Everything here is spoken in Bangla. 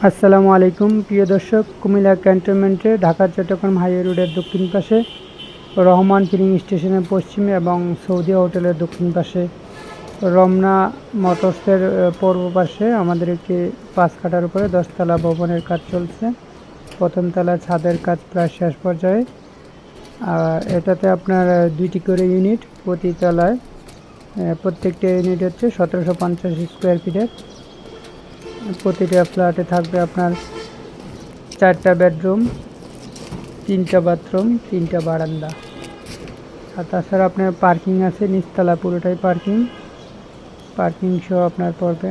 আসসালামু আলাইকুম প্রিয় দর্শক, কুমিল্লা ক্যান্টনমেন্টে ঢাকা চট্টগ্রাম হাইওয়ে রোডের দক্ষিণ পাশে রহমান ফিলিং স্টেশনের পশ্চিমে এবং সৌদি হোটেলের দক্ষিণ পাশে রমনা মোটরসের পূর্ব পাশে আমাদের একটি 5 কাঠার উপরে 10 তলা ভবনের কাজ চলছে। প্রথম তলায় ছাদের কাজ প্রায় শেষ পর্যায়ে। এটাতে আপনার 2টি করে ইউনিট, প্রতি তলায় প্রত্যেকটি ইউনিট হচ্ছে 1750 স্কোয়ার ফিটের। প্রতিটা ফ্ল্যাটে থাকবে আপনার 4টা বেডরুম, 3টা বাথরুম, 3টা বারান্দা। আর তাছাড়া আপনার পার্কিং আছে, নিচতলা পুরোটাই পার্কিং সহ আপনার পড়বে